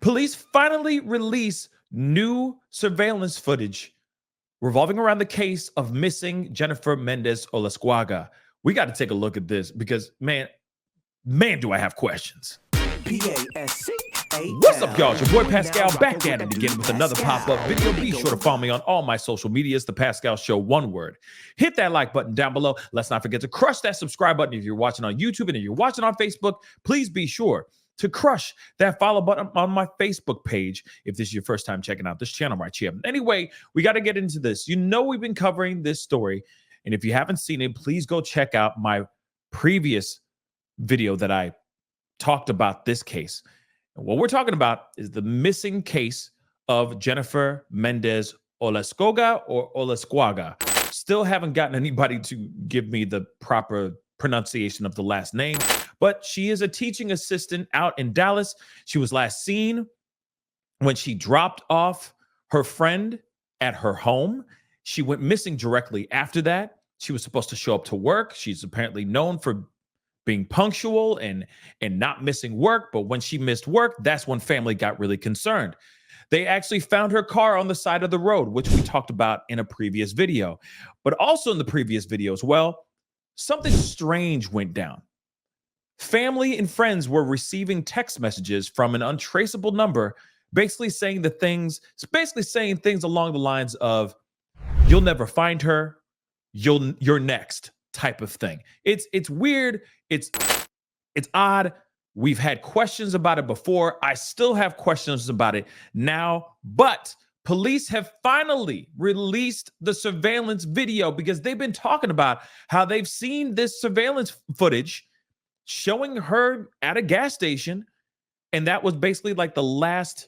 Police finally release new surveillance footage revolving around the case of missing Jennifer Mendez Olascoaga. We got to take a look at this because, man, do I have questions. What's up, y'all? It's your boy Pascal back at it again with another pop-up video. Be sure to follow me on all my social medias, The Pascal Show, one word. Hit that like button down below. Let's not forget to crush that subscribe button if you're watching on YouTube, and if you're watching on Facebook, please be sure to crush that follow button on my Facebook page if this is your first time checking out this channel right here. Anyway, we got to get into this. You know we've been covering this story, and if you haven't seen it, please go check out my previous video that I talked about this case. And what we're talking about is the missing case of Jennifer Mendez Olascoaga or Olascoaga. Still haven't gotten anybody to give me the proper pronunciation of the last name, but she is a teaching assistant out in Dallas. She was last seen when she dropped off her friend at her home. She went missing directly after that. She was supposed to show up to work. She's apparently known for being punctual and not missing work. But when she missed work, that's when family got really concerned. They actually found her car on the side of the road, which we talked about in a previous video. But also in the previous video as well, something strange went down. Family and friends were receiving text messages from an untraceable number, basically saying things along the lines of, "You'll never find her, you're next," type of thing. It's weird. It's odd. We've had questions about it before. I still have questions about it now, but police have finally released the surveillance video because they've been talking about how they've seen this surveillance footage showing her at a gas station, and that was basically like the last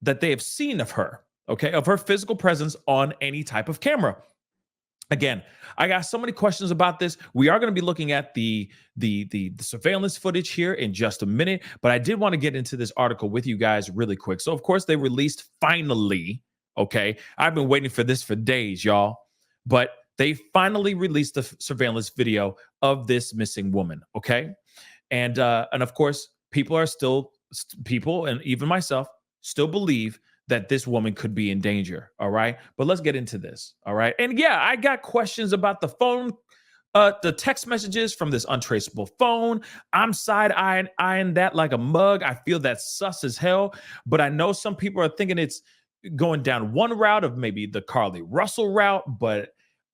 that they have seen of her, okay, of her physical presence on any type of camera. Again, I got so many questions about this. We are going to be looking at the surveillance footage here in just a minute, but I did want to get into this article with you guys really quick. So, of course, they released finally, okay? I've been waiting for this for days, y'all, but they finally released the surveillance video of this missing woman, okay? And of course, people, and even myself, still believe that this woman could be in danger, all right? But let's get into this, all right? And yeah, I got questions about the phone, the text messages from this untraceable phone. I'm side-eyeing that like a mug. I feel that's sus as hell, but I know some people are thinking it's going down one route of maybe the Carly Russell route, but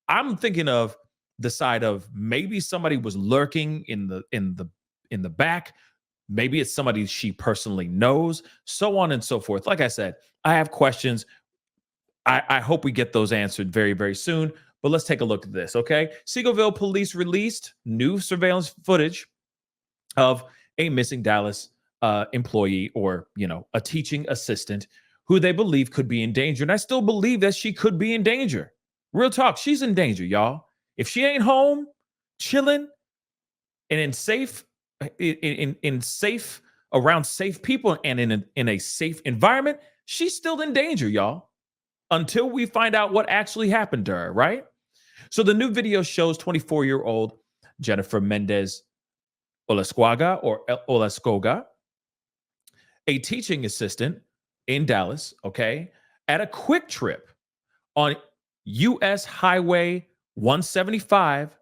I'm thinking of the side of maybe somebody was lurking in the back. Maybe it's somebody she personally knows, so on and so forth. Like I said, I have questions. I hope we get those answered very, very soon. But let's take a look at this, okay? Seagoville Police released new surveillance footage of a missing Dallas employee, or, a teaching assistant who they believe could be in danger. And I still believe that she could be in danger. Real talk, she's in danger, y'all. If she ain't home, chilling, and in safe around safe people and in a safe environment, she's still in danger, y'all, until we find out what actually happened to her, right? So the new video shows 24-year-old Jennifer Mendez Olascoaga or Olascoaga, a teaching assistant in Dallas, okay, at a Quik Trip on US Highway 175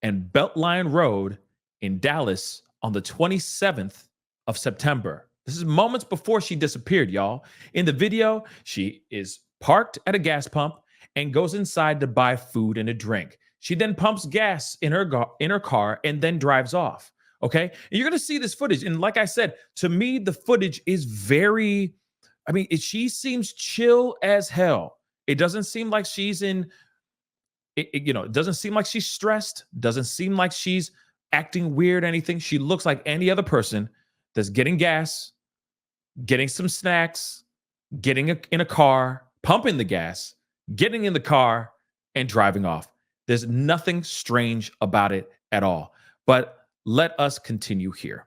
and Beltline Road in Dallas on the 27th of September. This is moments before she disappeared, y'all. In the video, she is parked at a gas pump and goes inside to buy food and a drink. She then pumps gas in her car and then drives off, okay? And you're going to see this footage. And like I said, to me, the footage is very, she seems chill as hell. It doesn't seem like she's it doesn't seem like she's stressed. Doesn't seem like she's acting weird, anything. She looks like any other person that's getting gas, getting some snacks, getting in a car, pumping the gas, getting in the car, and driving off. There's nothing strange about it at all. But let us continue here.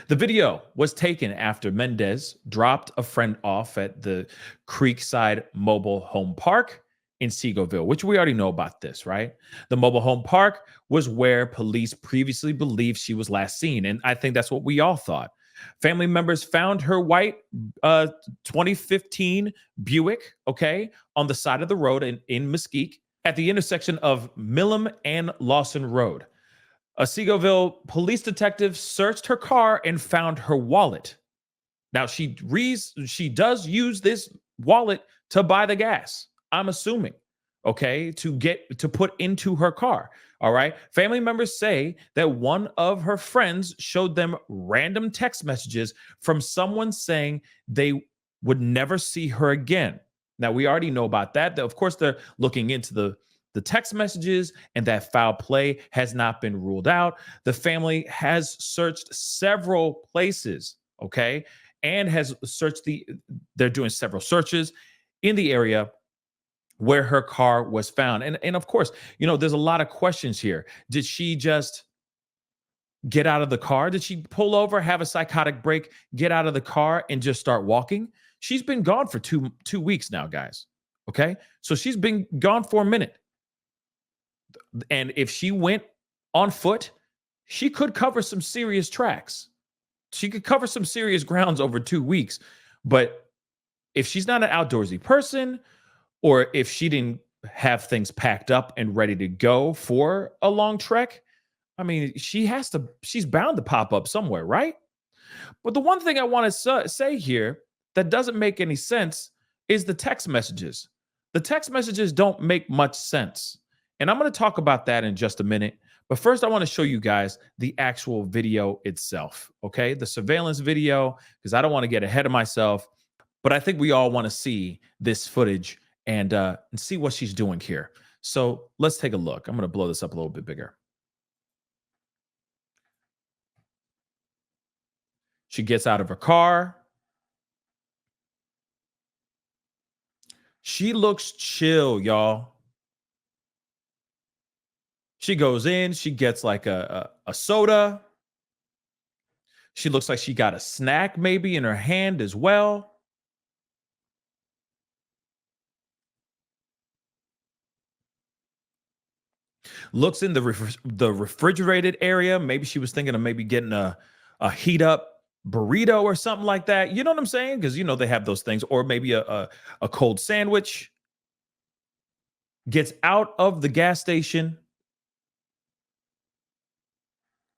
The video was taken after Mendez dropped a friend off at the Creekside Mobile Home Park in Seagoville, which we already know about this, right? The mobile home park was where police previously believed she was last seen. And I think that's what we all thought. Family members found her white 2015 Buick, okay, on the side of the road in Mesquite at the intersection of Millam and Lawson Road. A Seagoville police detective searched her car and found her wallet. Now she does use this wallet to buy the gas, I'm assuming, okay, to put into her car. All right. Family members say that one of her friends showed them random text messages from someone saying they would never see her again. Now we already know about that. Of course, they're looking into the text messages, and that foul play has not been ruled out. The family has searched several places, okay, and has searched they're doing several searches in the area where her car was found. And of course, there's a lot of questions here. Did she just get out of the car? Did she pull over, have a psychotic break, get out of the car, and just start walking? She's been gone for two weeks now, guys. Okay. So she's been gone for a minute. And if she went on foot, she could cover some serious tracks. She could cover some serious grounds over 2 weeks. But if she's not an outdoorsy person, or if she didn't have things packed up and ready to go for a long trek, I mean, she's bound to pop up somewhere, right? But the one thing I want to say here that doesn't make any sense is the text messages. The text messages don't make much sense. And I'm going to talk about that in just a minute. But first, I want to show you guys the actual video itself, okay? The surveillance video, because I don't want to get ahead of myself. But I think we all want to see this footage and see what she's doing here. So let's take a look. I'm going to blow this up a little bit bigger. She gets out of her car. She looks chill, y'all. She goes in, she gets like a soda. She looks like she got a snack maybe in her hand as well. Looks in the refrigerated area. Maybe she was thinking of maybe getting a heat up burrito or something like that. You know what I'm saying? Because they have those things, or maybe a cold sandwich. Gets out of the gas station,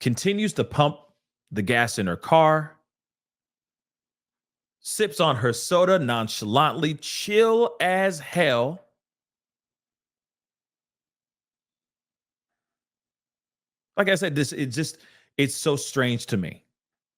continues to pump the gas in her car, sips on her soda nonchalantly, chill as hell. Like I said, it's so strange to me,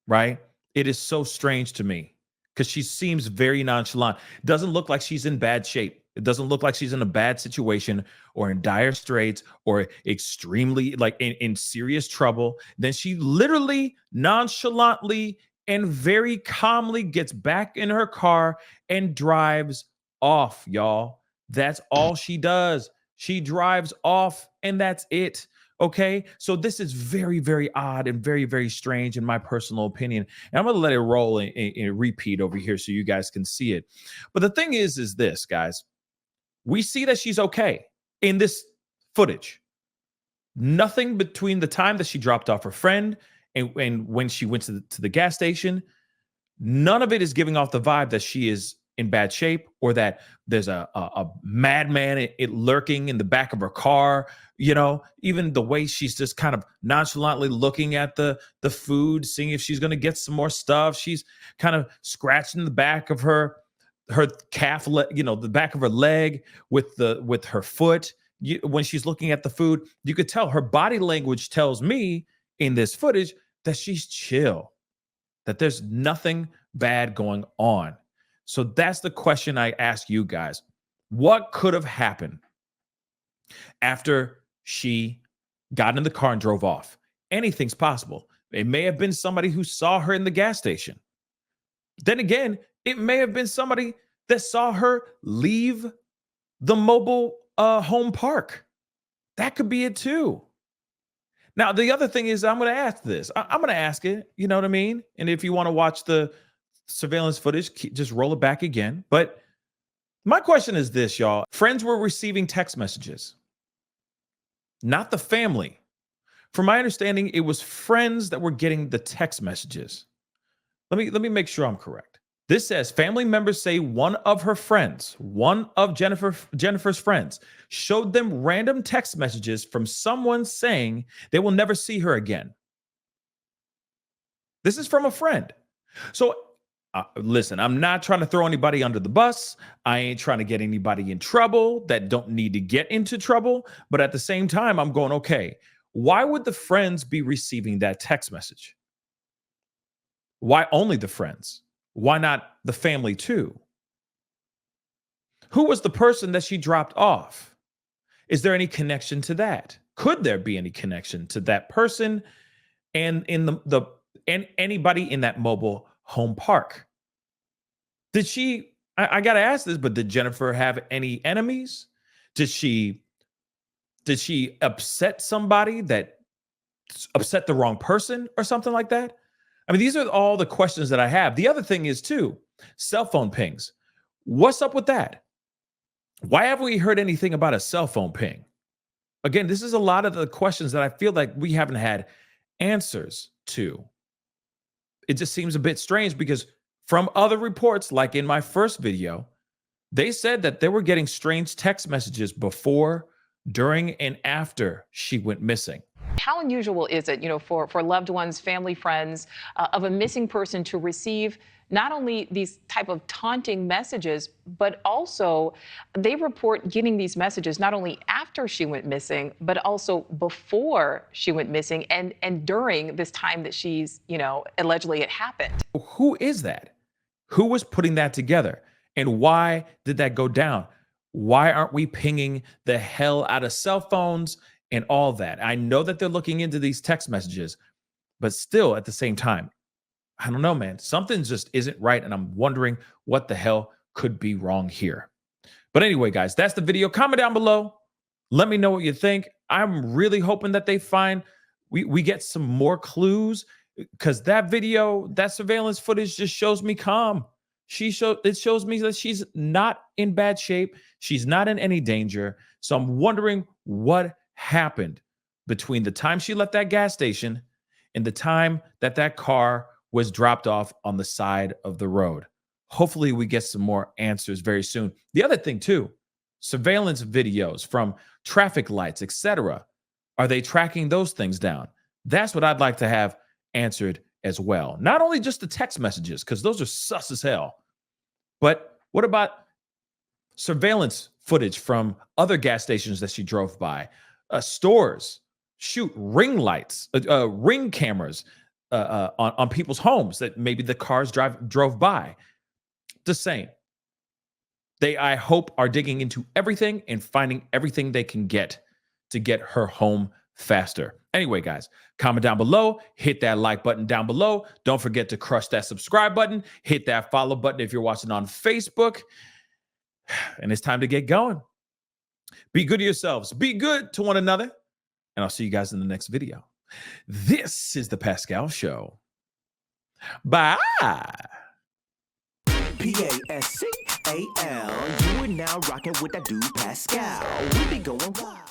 right? It is so strange to me because she seems very nonchalant. Doesn't look like she's in bad shape. It doesn't look like she's in a bad situation or in dire straits or extremely like in serious trouble. Then she literally nonchalantly and very calmly gets back in her car and drives off, y'all. That's all she does. She drives off and that's it. Okay. So this is very, very odd and very, very strange in my personal opinion. And I'm going to let it roll and repeat over here so you guys can see it. But the thing is this, guys. We see that she's okay in this footage. Nothing between the time that she dropped off her friend and when she went to the gas station. None of it is giving off the vibe that she is in bad shape or that there's a madman lurking in the back of her car. Even the way she's just kind of nonchalantly looking at the food, seeing if she's going to get some more stuff. She's kind of scratching the back of her calf, the back of her leg with her foot. When she's looking at the food, you could tell her body language tells me in this footage that she's chill, that there's nothing bad going on. So that's the question I ask you guys. What could have happened after she got in the car and drove off? Anything's possible. It may have been somebody who saw her in the gas station. Then again, it may have been somebody that saw her leave the mobile home park. That could be it too. Now, the other thing is I'm going to ask this. I'm going to ask it, you know what I mean? And if you want to watch the surveillance footage, just roll it back again. But my question is this, y'all. Friends were receiving text messages, not the family. From my understanding, it was friends that were getting the text messages. Let me make sure I'm correct. This says family members say one of Jennifer's friends, showed them random text messages from someone saying they will never see her again. This is from a friend. So listen, I'm not trying to throw anybody under the bus. I ain't trying to get anybody in trouble that don't need to get into trouble. But at the same time, I'm going, okay, why would the friends be receiving that text message? Why only the friends? Why not the family too? Who was the person that she dropped off? Is there any connection to that? Could there be any connection to that person and in and anybody in that mobile home park? Did she, I gotta ask this, but did Jennifer have any enemies? Did she upset somebody that upset the wrong person or something like that? I mean, these are all the questions that I have. The other thing is too, cell phone pings. What's up with that? Why haven't we heard anything about a cell phone ping? Again, this is a lot of the questions that I feel like we haven't had answers to. It just seems a bit strange because from other reports, like in my first video, they said that they were getting strange text messages before, during, and after she went missing. How unusual is it, for loved ones, family, friends of a missing person to receive not only these type of taunting messages, but also they report getting these messages not only after she went missing, but also before she went missing and during this time that she's, allegedly it happened. Who is that? Who was putting that together? And why did that go down? Why aren't we pinging the hell out of cell phones and all that? I know that they're looking into these text messages, but still at the same time, I don't know, man. Something just isn't right. And I'm wondering what the hell could be wrong here. But anyway, guys, that's the video. Comment down below. Let me know what you think. I'm really hoping that they find, we get some more clues, because that video, that surveillance footage just shows me calm. It shows me that she's not in bad shape. She's not in any danger. So I'm wondering what happened between the time she left that gas station and the time that that car was dropped off on the side of the road. Hopefully we get some more answers very soon. The other thing too, surveillance videos from traffic lights, etc. Are they tracking those things down? That's what I'd like to have answered as well. Not only just the text messages, because those are sus as hell, but what about surveillance footage from other gas stations that she drove by, stores, ring lights, ring cameras on people's homes that maybe the cars drove by. The same. They, I hope, are digging into everything and finding everything they can get to get her home faster. Anyway, guys, comment down below, hit that like button down below. Don't forget to crush that subscribe button, hit that follow button if you're watching on Facebook. And it's time to get going. Be good to yourselves. Be good to one another. And I'll see you guys in the next video. This is The Pascal Show. Bye. Pascal, you are now rocking with that dude Pascal. We be going wild.